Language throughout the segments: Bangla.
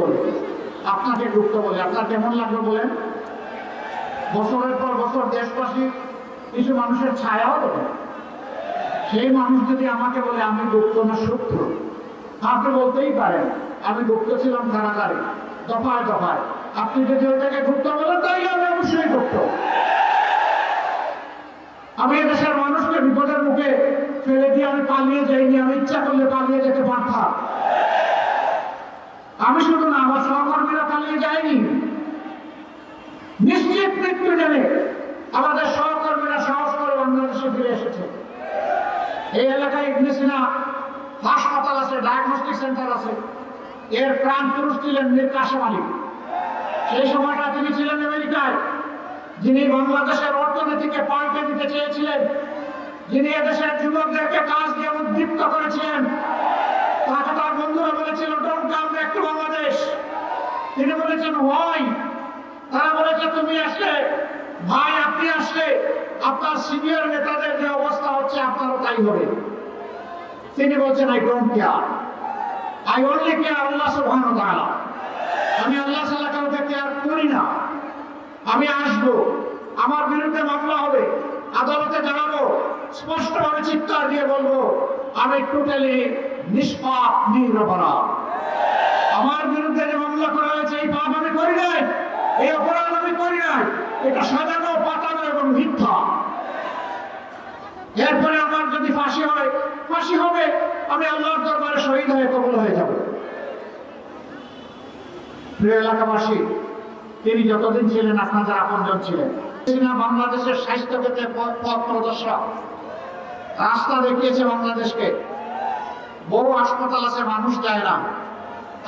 বলে, আপনাকে গুপ্ত বলে। আপনার কেমন লাগবে বলেন? বছরের পর বছর দেশবাসী কিছু মানুষের ছায়াও দেবে। সেই মানুষ যদি আমাকে বলে আমি গুপ্ত না সূত্র, আপনি বলতেই পারেন আমি গুপ্ত ছিলাম কারাগারে, দফায় দফায়। আপনি যদি ওইটাকে গুপ্ত বলেন তাইলে আমি অবশ্যই গুপ্ত। আমি এদেশের মানুষকে বিপদের মুখে ফেলে দিয়ে আমি পালিয়ে যাইনি, আমি ইচ্ছা করলে পালিয়ে যেতে পারতাম। আমি শুধু না, আমার সহকর্মীরা পালিয়ে যায়নি। নিশ্চিত মৃত্যু জেনে আমাদের সহকর্মীরা সাহস করে বাংলাদেশে ফিরে এসেছে। এই এলাকায় ইবনে সিনা হাসপাতাল আছে, ডায়াগনস্টিক সেন্টার আছে। এর প্রাণ পুরুষ ছিলেন মীর কাসেম আলী। সেই সময়টা তিনি ছিলেন আমেরিকায়, যিনি বাংলাদেশের অর্থনীতিকে পাল্টে দিতে চেয়েছিলেন, যিনি এদেশের যুবকদেরকে কাজ দিয়ে উদ্দীপ্ত করেছিলেন। তাকে তার বন্ধুরা বলেছিল don't come back to Bangladesh. তিনি বলেছেন হয়। তারা বলেছে তুমি আসলে, ভাই আপনি আসলে আপনার সিনিয়র নেতাদের যে অবস্থা হচ্ছে আপনারও তাই হবে। তিনি বলছেন I don't care, I only care আল্লাহ সুবহানাহু ওয়া তাআলা। আমি আল্লাহ ছাড়া কাউকে কেয়ার করি না। আমি আসবো, আমার বিরুদ্ধে মামলা হবে, আদালতে জানাবো, স্পষ্টভাবে চিৎকার দিয়ে বলবো আমি টোটালি নিষ্পাপ, নিরপরাধ। আমার বিরুদ্ধে যে মামলা করা হয়েছে এই পাপ আমি করি নাই, এই অপরাধ আমি করি নাই, এটা সাজানো, পাতানো এবং মিথ্যা। এরপরে আমার যদি ফাঁসি হয়, ফাঁসি হবে, আমি আল্লাহর দরবারে শহীদ হয়ে কবুল হয়ে যাব। প্রিয় এলাকাবাসী, তিনি যতদিন ছিলেন আপনাদের আপনজন ছিলেন। বাংলাদেশের স্বাস্থ্য ক্ষেত্রে পথ প্রদর্শক, রাস্তা দেখিয়েছে বাংলাদেশকে। বহু হাসপাতাল আছে মানুষ যায় না,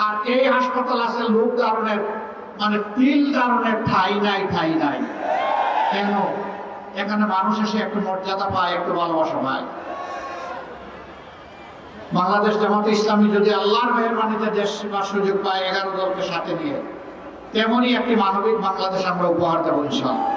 আর এই হাসপাতাল আছে লোক ধারণের, মানে তিল ধারণের ঠাই নাই, ঠাই নাই। কেন? এখানে মানুষ এসে একটু মর্যাদা পায়, একটু ভালোবাসা পায়। বাংলাদেশ জামাতে ইসলামী যদি আল্লাহর মেহেরবানিতে দেশ সেবার সুযোগ পায় 11 দলকে সাথে নিয়ে, তেমনই একটি মানবিক বাংলাদেশ আমরা উপহার দেবো ইনশাআল্লাহ।